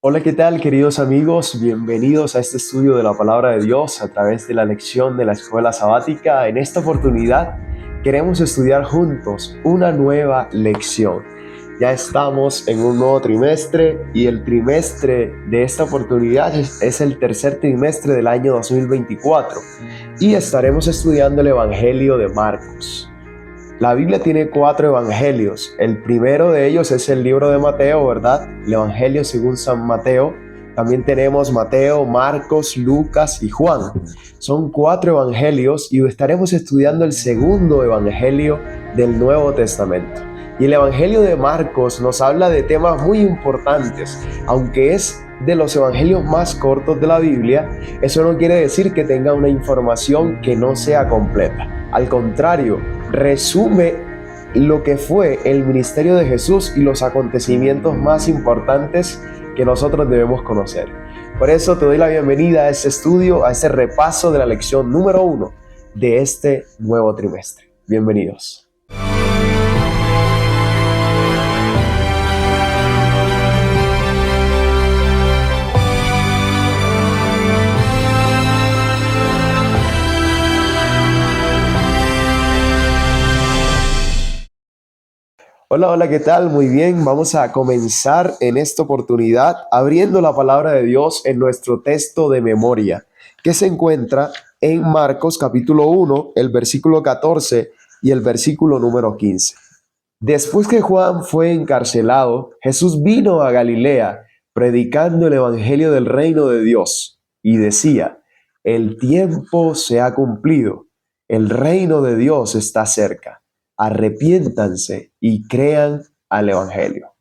Hola, ¿qué tal, queridos amigos? Bienvenidos a este estudio de la palabra de Dios a través de la lección de la escuela sabática. En esta oportunidad queremos estudiar juntos una nueva lección. Ya estamos en un nuevo trimestre y el trimestre de esta oportunidad es el tercer trimestre del año 2024 y estaremos estudiando el Evangelio de Marcos. La Biblia tiene cuatro evangelios. El primero de ellos es el libro de Mateo, ¿verdad? El Evangelio según San Mateo. También tenemos Mateo, Marcos, Lucas y Juan. Son cuatro evangelios y estaremos estudiando el segundo evangelio del Nuevo Testamento. Y el Evangelio de Marcos nos habla de temas muy importantes. Aunque es de los evangelios más cortos de la Biblia, eso no quiere decir que tenga una información que no sea completa. Al contrario, resume lo que fue el ministerio de Jesús y los acontecimientos más importantes que nosotros debemos conocer. Por eso te doy la bienvenida a este estudio, a este repaso de la lección número 1 de este nuevo trimestre. Bienvenidos. Hola, hola, ¿qué tal? Muy bien, vamos a comenzar en esta oportunidad abriendo la palabra de Dios en nuestro texto de memoria, que se encuentra en Marcos capítulo 1, el versículo 14 y el versículo número 15. Después que Juan fue encarcelado, Jesús vino a Galilea predicando el evangelio del reino de Dios y decía: el tiempo se ha cumplido, el reino de Dios está cerca, arrepiéntanse y crean al evangelio.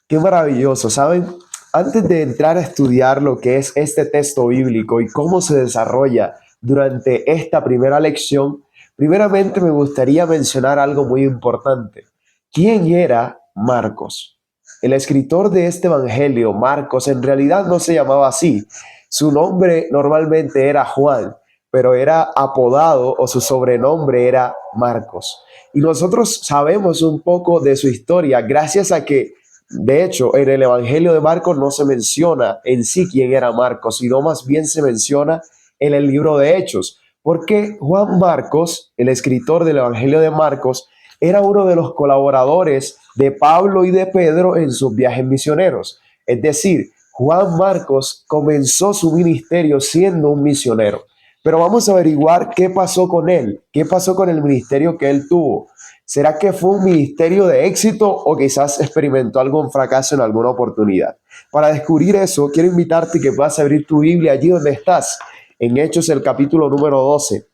Qué maravilloso, ¿saben? Antes de entrar a estudiar lo que es este texto bíblico y cómo se desarrolla durante esta primera lección, primeramente me gustaría mencionar algo muy importante. ¿Quién era Marcos? El escritor de este evangelio, Marcos, en realidad no se llamaba así. Su nombre normalmente era Juan, pero era apodado o su sobrenombre era Marcos. Y nosotros sabemos un poco de su historia gracias a que, de hecho, en el Evangelio de Marcos no se menciona en sí quién era Marcos, sino más bien se menciona en el libro de Hechos, porque Juan Marcos, el escritor del Evangelio de Marcos, era uno de los colaboradores de Pablo y de Pedro en sus viajes misioneros. Es decir, Juan Marcos comenzó su ministerio siendo un misionero. Pero vamos a averiguar qué pasó con él, qué pasó con el ministerio que él tuvo. ¿Será que fue un ministerio de éxito o quizás experimentó algún fracaso en alguna oportunidad? Para descubrir eso, quiero invitarte que puedas abrir tu Biblia allí donde estás, en Hechos el capítulo número 12.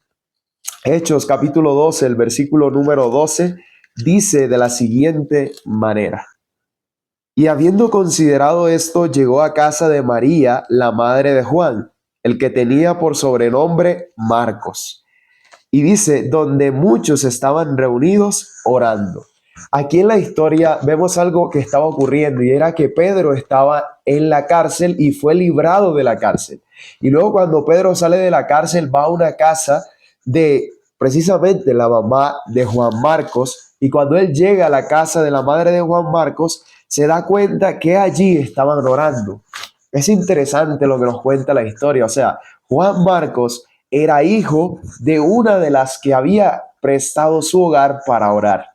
Hechos capítulo 12, el versículo número 12, dice de la siguiente manera: y habiendo considerado esto, llegó a casa de María, la madre de Juan, el que tenía por sobrenombre Marcos. Y dice, donde muchos estaban reunidos orando. Aquí en la historia vemos algo que estaba ocurriendo y era que Pedro estaba en la cárcel y fue librado de la cárcel. Y luego cuando Pedro sale de la cárcel va a una casa de precisamente la mamá de Juan Marcos, y cuando él llega a la casa de la madre de Juan Marcos se da cuenta que allí estaban orando. Es interesante lo que nos cuenta la historia, o sea, Juan Marcos era hijo de una de las que había prestado su hogar para orar.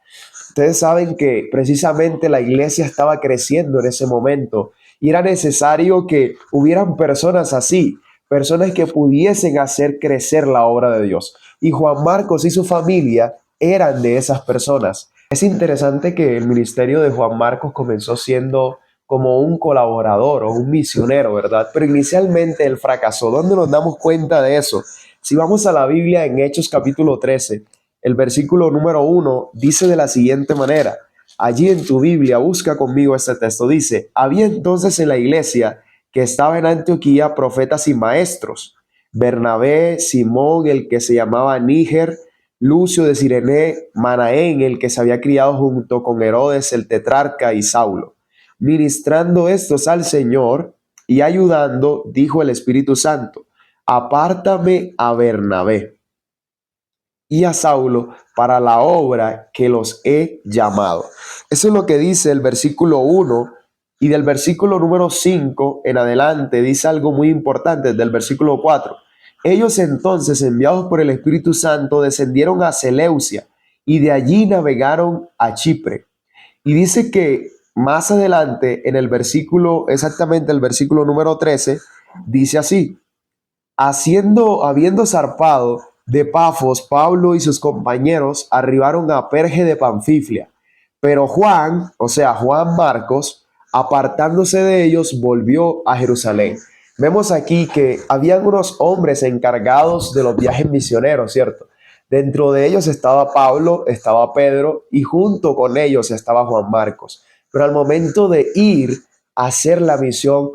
Ustedes saben que precisamente la iglesia estaba creciendo en ese momento y era necesario que hubieran personas así, personas que pudiesen hacer crecer la obra de Dios. Y Juan Marcos y su familia eran de esas personas. Es interesante que el ministerio de Juan Marcos comenzó siendo como un colaborador o un misionero, ¿verdad? Pero inicialmente él fracasó. ¿Dónde nos damos cuenta de eso? Si vamos a la Biblia en Hechos capítulo 13, el versículo número 1 dice de la siguiente manera. Allí en tu Biblia, busca conmigo este texto, dice: había entonces en la iglesia que estaba en Antioquía profetas y maestros: Bernabé, Simón, el que se llamaba Níger, Lucio de Cirene, Manaén, el que se había criado junto con Herodes el tetrarca, y Saulo. Ministrando estos al Señor y ayudando, dijo el Espíritu Santo: apártame a Bernabé y a Saulo para la obra que los he llamado. Eso es lo que dice el versículo 1 Y del versículo número 5 en adelante dice algo muy importante, del versículo 4. Ellos entonces, enviados por el Espíritu Santo, descendieron a Seleucia y de allí navegaron a Chipre. Y dice que más adelante, en el versículo, exactamente el versículo número 13, dice así: habiendo zarpado de Pafos, Pablo y sus compañeros arribaron a Perge de Panfilia. Pero Juan, o sea, Juan Marcos, apartándose de ellos, volvió a Jerusalén. Vemos aquí que habían unos hombres encargados de los viajes misioneros, ¿cierto? Dentro de ellos estaba Pablo, estaba Pedro y junto con ellos estaba Juan Marcos. Pero al momento de ir a hacer la misión,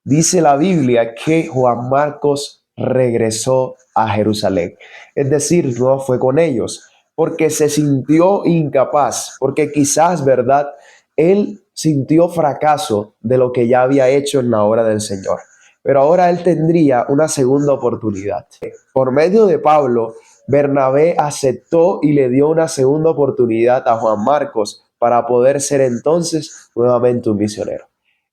dice la Biblia que Juan Marcos regresó a Jerusalén. Es decir, no fue con ellos, porque se sintió incapaz, porque quizás, ¿verdad? Él sintió fracaso de lo que ya había hecho en la obra del Señor. Pero ahora él tendría una segunda oportunidad. Por medio de Pablo, Bernabé aceptó y le dio una segunda oportunidad a Juan Marcos para poder ser entonces nuevamente un misionero.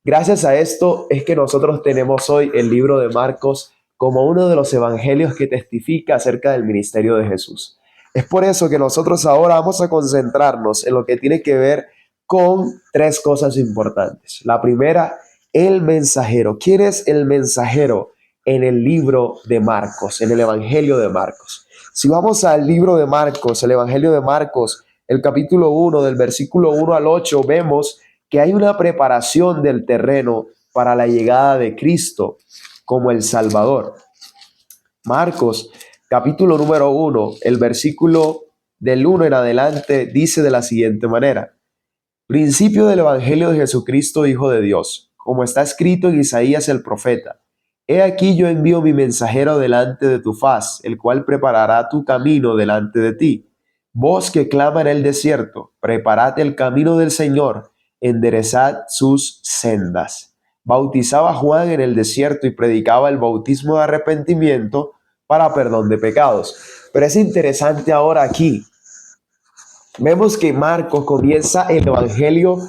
Gracias a esto es que nosotros tenemos hoy el libro de Marcos como uno de los evangelios que testifica acerca del ministerio de Jesús. Es por eso que nosotros ahora vamos a concentrarnos en lo que tiene que ver con tres cosas importantes. La primera, el mensajero. ¿Quién es el mensajero en el libro de Marcos, en el evangelio de Marcos? Si vamos al libro de Marcos, el evangelio de Marcos, el capítulo 1, del versículo 1 al 8, vemos que hay una preparación del terreno para la llegada de Cristo como el Salvador. Marcos, capítulo número 1, el versículo del 1 en adelante dice de la siguiente manera: principio del Evangelio de Jesucristo, Hijo de Dios, como está escrito en Isaías el profeta: he aquí yo envío mi mensajero delante de tu faz, el cual preparará tu camino delante de ti. Voz que clama en el desierto, preparad el camino del Señor, enderezad sus sendas. Bautizaba Juan en el desierto y predicaba el bautismo de arrepentimiento para perdón de pecados. Pero es interesante ahora aquí. Vemos que Marcos comienza el Evangelio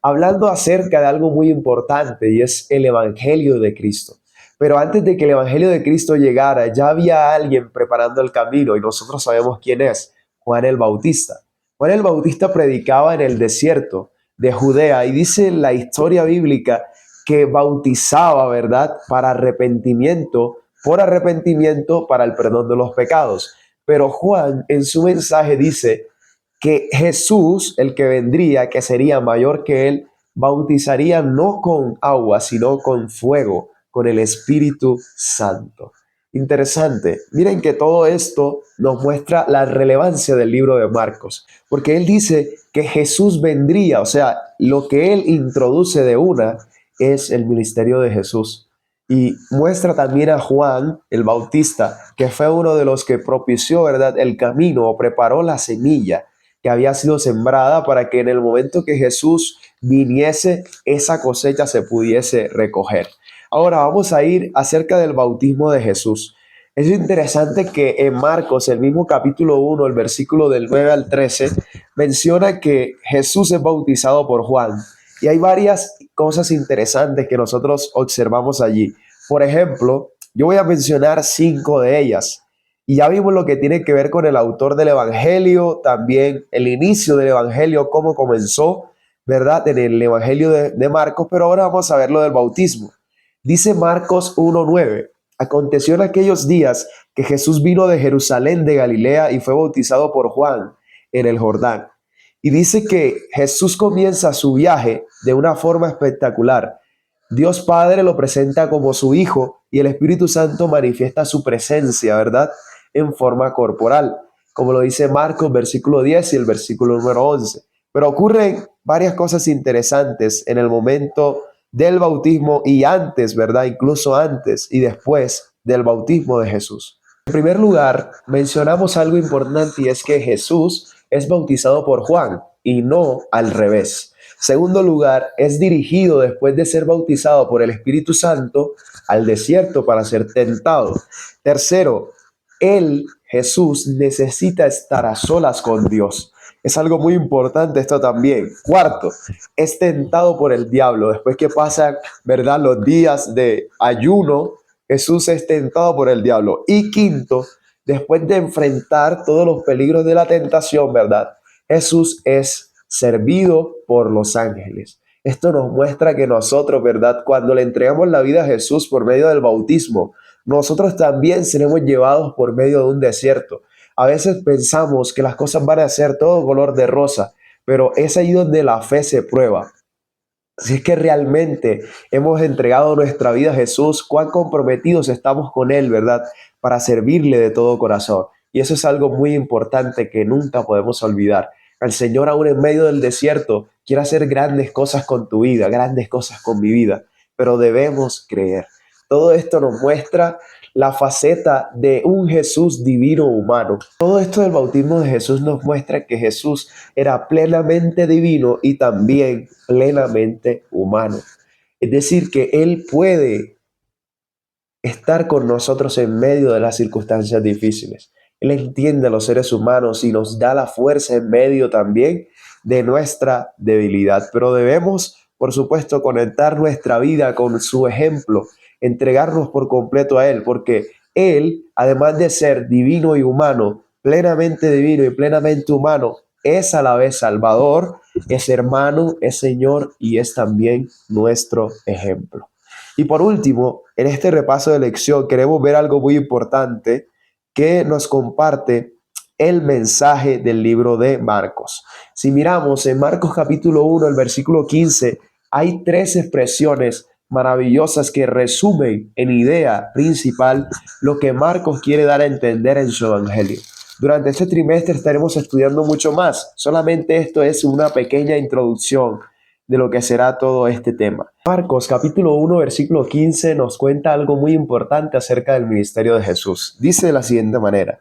hablando acerca de algo muy importante y es el Evangelio de Cristo. Pero antes de que el Evangelio de Cristo llegara, ya había alguien preparando el camino y nosotros sabemos quién es: Juan el Bautista. Juan el Bautista predicaba en el desierto de Judea y dice la historia bíblica que bautizaba, ¿verdad?, para arrepentimiento, por arrepentimiento para el perdón de los pecados. Pero Juan en su mensaje dice que Jesús, el que vendría, que sería mayor que él, bautizaría no con agua, sino con fuego, con el Espíritu Santo. Interesante. Miren que todo esto nos muestra la relevancia del libro de Marcos, porque él dice que Jesús vendría, o sea, lo que él introduce de una es el ministerio de Jesús. Y muestra también a Juan el Bautista, que fue uno de los que propició, ¿verdad?, el camino o preparó la semilla que había sido sembrada para que en el momento que Jesús viniese, esa cosecha se pudiese recoger. Ahora vamos a ir acerca del bautismo de Jesús. Es interesante que en Marcos, el mismo capítulo 1, el versículo del 9 al 13, menciona que Jesús es bautizado por Juan. Y hay varias cosas interesantes que nosotros observamos allí. Por ejemplo, yo voy a mencionar 5 de ellas. Y ya vimos lo que tiene que ver con el autor del Evangelio, también el inicio del Evangelio, cómo comenzó, ¿verdad?, en el Evangelio de Marcos, pero ahora vamos a ver lo del bautismo. Dice Marcos 1:9: aconteció en aquellos días que Jesús vino de Jerusalén de Galilea y fue bautizado por Juan en el Jordán. Y dice que Jesús comienza su viaje de una forma espectacular. Dios Padre lo presenta como su Hijo y el Espíritu Santo manifiesta su presencia, ¿verdad?, en forma corporal, como lo dice Marcos, versículo 10 y el versículo número 11. Pero ocurren varias cosas interesantes en el momento del bautismo y antes, ¿verdad?, incluso antes y después del bautismo de Jesús. En primer lugar, mencionamos algo importante y es que Jesús es bautizado por Juan y no al revés. Segundo lugar, es dirigido después de ser bautizado por el Espíritu Santo al desierto para ser tentado. Tercero, él, Jesús, necesita estar a solas con Dios. Es algo muy importante esto también. Cuarto, es tentado por el diablo. Después que pasan, ¿verdad?, los días de ayuno, Jesús es tentado por el diablo. Y quinto, después de enfrentar todos los peligros de la tentación, ¿verdad?, Jesús es servido por los ángeles. Esto nos muestra que nosotros, ¿verdad?, cuando le entregamos la vida a Jesús por medio del bautismo, nosotros también seremos llevados por medio de un desierto. A veces pensamos que las cosas van a ser todo color de rosa, pero es ahí donde la fe se prueba. Si es que realmente hemos entregado nuestra vida a Jesús, cuán comprometidos estamos con Él, ¿verdad? Para servirle de todo corazón. Y eso es algo muy importante que nunca podemos olvidar. El Señor, aún en medio del desierto, quiere hacer grandes cosas con tu vida, grandes cosas con mi vida, pero debemos creer. Todo esto nos muestra la faceta de un Jesús divino humano. Todo esto del bautismo de Jesús nos muestra que Jesús era plenamente divino y también plenamente humano. Es decir, que Él puede estar con nosotros en medio de las circunstancias difíciles. Él entiende a los seres humanos y nos da la fuerza en medio también de nuestra debilidad. Pero debemos, por supuesto, conectar nuestra vida con su ejemplo, entregarnos por completo a Él, porque Él, además de ser divino y humano, plenamente divino y plenamente humano, es a la vez Salvador, es hermano, es Señor y es también nuestro ejemplo. Y por último, en este repaso de lección queremos ver algo muy importante que nos comparte el mensaje del libro de Marcos. Si miramos en Marcos capítulo 1, el versículo 15, hay tres expresiones maravillosas que resumen en idea principal lo que Marcos quiere dar a entender en su evangelio. Durante este trimestre estaremos estudiando mucho más. Solamente esto es una pequeña introducción de lo que será todo este tema. Marcos capítulo 1 versículo 15 nos cuenta algo muy importante acerca del ministerio de Jesús. Dice de la siguiente manera: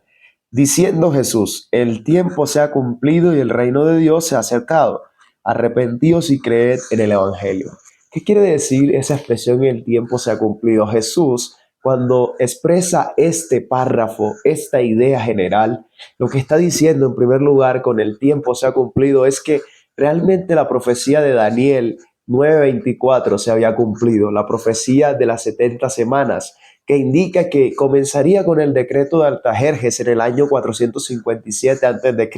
diciendo Jesús, el tiempo se ha cumplido y el reino de Dios se ha acercado. Arrepentíos y creed en el evangelio. ¿Qué quiere decir esa expresión el tiempo se ha cumplido? Jesús, cuando expresa este párrafo, esta idea general, lo que está diciendo en primer lugar con el tiempo se ha cumplido es que realmente la profecía de Daniel 9:24 se había cumplido, la profecía de las 70 semanas, que indica que comenzaría con el decreto de Artajerjes en el año 457 a.C.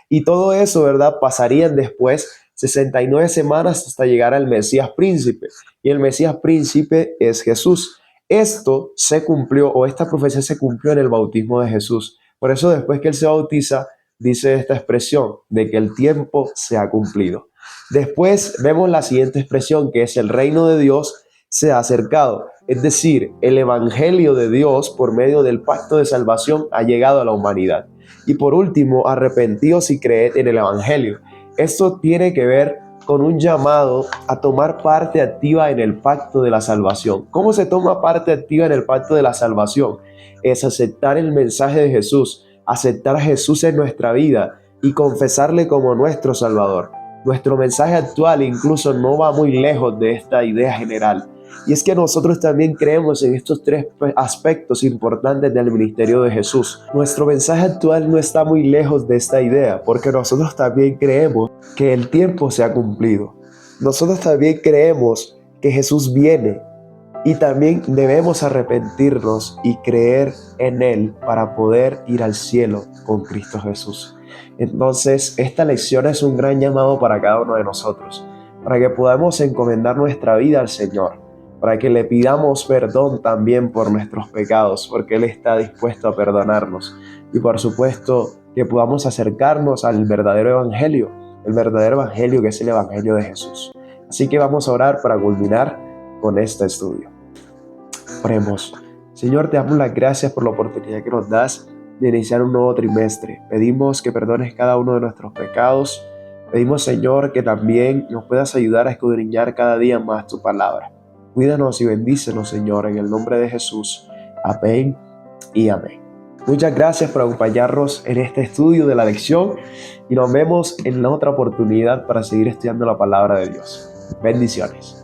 Y todo eso, ¿verdad?, pasarían después 69 semanas hasta llegar al Mesías príncipe. Y el Mesías príncipe es Jesús. Esto se cumplió, o esta profecía se cumplió en el bautismo de Jesús. Por eso después que Él se bautiza, dice esta expresión de que el tiempo se ha cumplido. Después vemos la siguiente expresión, que es el reino de Dios se ha acercado. Es decir, el evangelio de Dios por medio del pacto de salvación ha llegado a la humanidad. Y por último, arrepentíos y creed en el evangelio. Esto tiene que ver con un llamado a tomar parte activa en el pacto de la salvación. ¿Cómo se toma parte activa en el pacto de la salvación? Es aceptar el mensaje de Jesús, aceptar a Jesús en nuestra vida y confesarle como nuestro Salvador. Nuestro mensaje actual incluso no va muy lejos de esta idea general. Y es que nosotros también creemos en estos tres aspectos importantes del ministerio de Jesús. Nuestro mensaje actual no está muy lejos de esta idea, porque nosotros también creemos que el tiempo se ha cumplido. Nosotros también creemos que Jesús viene y también debemos arrepentirnos y creer en Él para poder ir al cielo con Cristo Jesús. Entonces, esta lección es un gran llamado para cada uno de nosotros, para que podamos encomendar nuestra vida al Señor, para que le pidamos perdón también por nuestros pecados, porque Él está dispuesto a perdonarnos. Y por supuesto, que podamos acercarnos al verdadero evangelio, el verdadero evangelio que es el evangelio de Jesús. Así que vamos a orar para culminar con este estudio. Oremos. Señor, te damos las gracias por la oportunidad que nos das de iniciar un nuevo trimestre. Pedimos que perdones cada uno de nuestros pecados. Pedimos, Señor, que también nos puedas ayudar a escudriñar cada día más tu palabra. Cuídanos y bendícenos, Señor, en el nombre de Jesús. Amén y amén. Muchas gracias por acompañarnos en este estudio de la lección y nos vemos en la otra oportunidad para seguir estudiando la palabra de Dios. Bendiciones.